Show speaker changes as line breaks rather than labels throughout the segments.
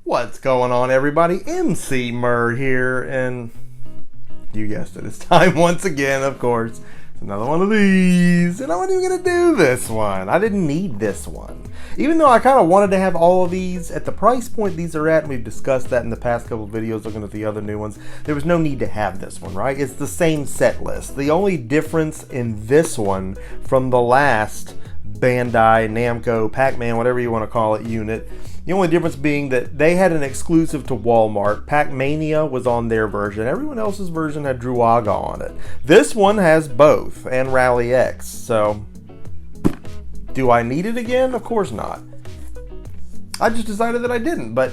What's going on, everybody? Emceemur here, and you guessed it, it's time once again, of course. It's another one of these, and I'm not even gonna do this one. I didn't need this one. Even though I kind of wanted to have all of these at the price point these are at, and we've discussed that in the past couple of videos looking at the other new ones, there was no need to have this one, right? It's the same set list. The only difference in this one from the last Bandai, Namco, Pac Man, whatever you want to call it, unit, the only difference being that they had an exclusive to Walmart. Pac-Mania was on their version. Everyone else's version had Druaga on it. This one has both, and Rally X. So, do I need it again? Of course not. I just decided that I didn't, but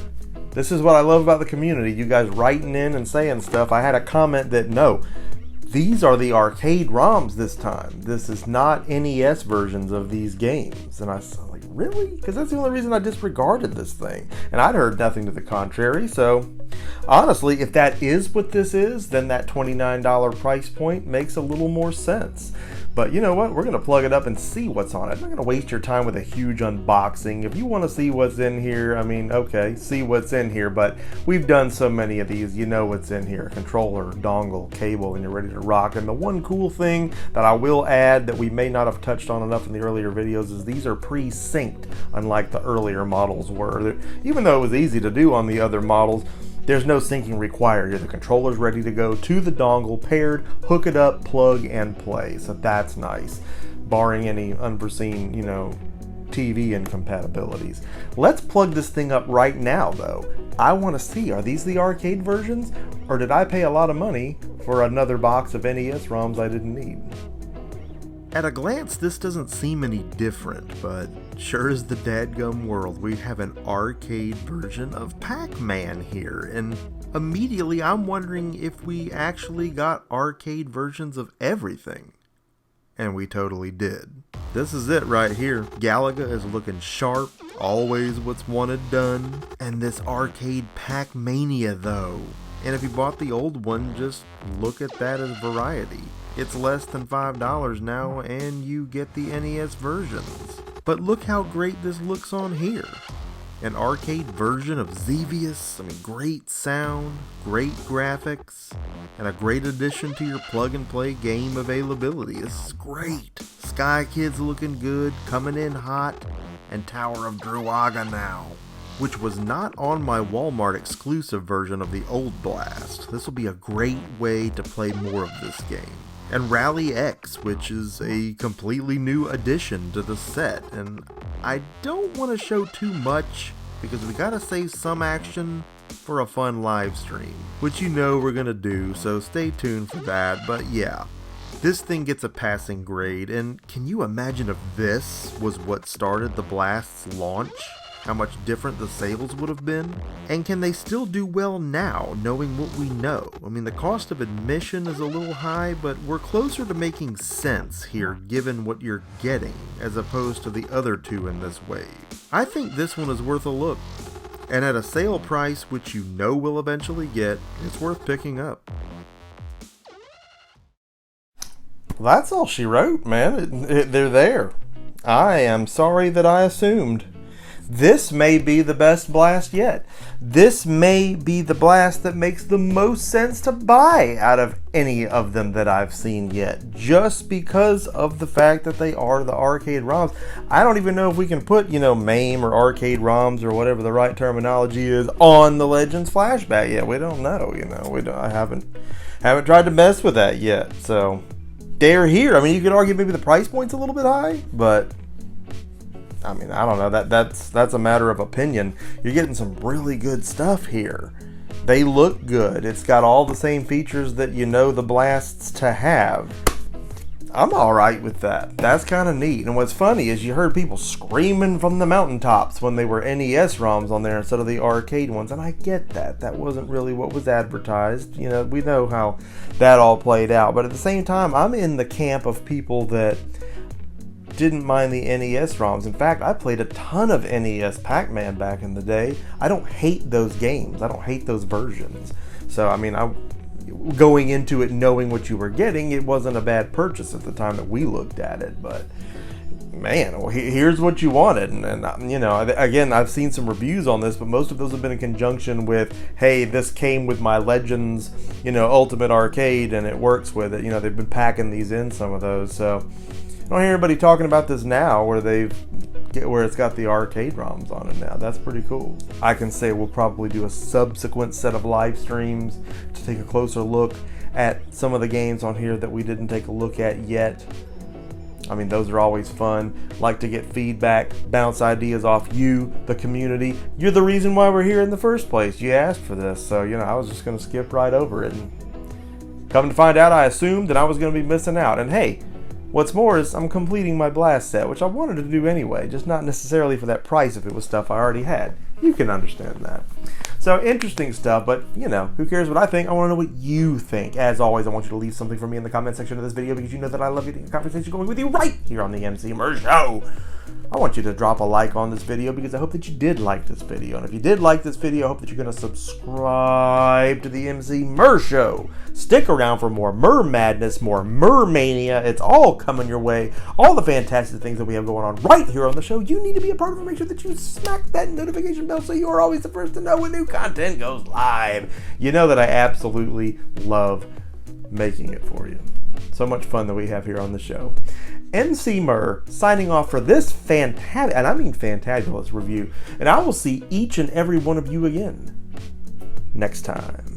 this is what I love about the community. You guys writing in and saying stuff. I had a comment that, no, these are the arcade ROMs this time. This is not NES versions of these games. And I was like, really? Because that's the only reason I disregarded this thing. And I'd heard nothing to the contrary. So honestly, if that is what this is, then that $29 price point makes a little more sense. But you know what? We're going to plug it up and see what's on it. I'm not going to waste your time with a huge unboxing. If you want to see what's in here, I mean, okay, see what's in here. But we've done so many of these, you know what's in here. Controller, dongle, cable, and you're ready to rock. And the one cool thing that I will add that we may not have touched on enough in the earlier videos is these are pre-synced, unlike the earlier models were. Even though it was easy to do on the other models, there's no syncing required. The controller's ready to go to the dongle, paired, hook it up, plug, and play. So that's nice, barring any unforeseen, TV incompatibilities. Let's plug this thing up right now, though. I want to see, are these the arcade versions, or did I pay a lot of money for another box of NES ROMs I didn't need? At a glance, this doesn't seem any different, but sure as the dadgum world, we have an arcade version of Pac Man here, and immediately I'm wondering if we actually got arcade versions of everything. And we totally did. This is it right here. Galaga is looking sharp, always what's wanted done. And this arcade Pac-Mania though. And if you bought the old one, just look at that as variety. It's less than $5 now, and you get the NES versions. But look how great this looks on here. An arcade version of Xevious, great sound, great graphics, and a great addition to your plug-and-play game availability. This is great. Sky Kid's looking good, coming in hot, and Tower of Druaga now, which was not on my Walmart exclusive version of the old Blast. This will be a great way to play more of this game. And Rally X, which is a completely new addition to the set. And I don't want to show too much because we gotta save some action for a fun live stream, which we're gonna do, so stay tuned for that. But yeah, this thing gets a passing grade, and can you imagine if this was what started the Blast's launch? How much different the sales would have been? And can they still do well now, knowing what we know? The cost of admission is a little high, but we're closer to making sense here given what you're getting, as opposed to the other two in this wave. I think this one is worth a look, and at a sale price, which we'll eventually get, it's worth picking up. Well, that's all she wrote, man. They're there. I am sorry that I assumed. This may be the best Blast yet. This may be the Blast that makes the most sense to buy out of any of them that I've seen yet, just because of the fact that they are the arcade ROMs. I don't even know if we can put, MAME or arcade ROMs or whatever the right terminology is on the Legends Flashback yet. We don't know, I haven't tried to mess with that yet. So they're here. You could argue maybe the price point's a little bit high, but I don't know, that's a matter of opinion. You're getting some really good stuff here. They look good. It's got all the same features that the Blasts to have. I'm alright with that. That's kind of neat. And what's funny is you heard people screaming from the mountaintops when they were NES ROMs on there instead of the arcade ones. And I get that. That wasn't really what was advertised. We know how that all played out. But at the same time, I'm in the camp of people that didn't mind the NES ROMs. In fact, I played a ton of NES Pac Man back in the day. I don't hate those games. I don't hate those versions. So, going into it knowing what you were getting, it wasn't a bad purchase at the time that we looked at it. But man, well, here's what you wanted. And you know, again, I've seen some reviews on this, but most of those have been in conjunction with, hey, this came with my Legends, you know, Ultimate Arcade, and it works with it. You know, they've been packing these in, some of those. So I don't hear anybody talking about this now, where it's got the arcade ROMs on it now. That's pretty cool. I can say we'll probably do a subsequent set of live streams to take a closer look at some of the games on here that we didn't take a look at yet. I mean, those are always fun. Like to get feedback, bounce ideas off you, the community. You're the reason why we're here in the first place. You asked for this, so, you know, I was just going to skip right over it. And come to find out, I assumed that I was going to be missing out. And hey, what's more is I'm completing my Blast set, which I wanted to do anyway, just not necessarily for that price if it was stuff I already had. You can understand that. So interesting stuff, but you know, who cares what I think? I want to know what you think. As always, I want you to leave something for me in the comment section of this video, because you know that I love getting a conversation going with you right here on the Emceemur Show. I want you to drop a like on this video, because I hope that you did like this video. And if you did like this video, I hope that you're going to subscribe to the Emceemur Show. Stick around for more Mer Madness, more Mermania. It's all coming your way. All the fantastic things that we have going on right here on the show. You need to be a part of it. Make sure that you smack that notification bell so you are always the first to know when new content goes live. You know that I absolutely love making it for you. So much fun that we have here on the show. Emceemur signing off for this fantastic, and I mean fantabulous review. And I will see each and every one of you again next time.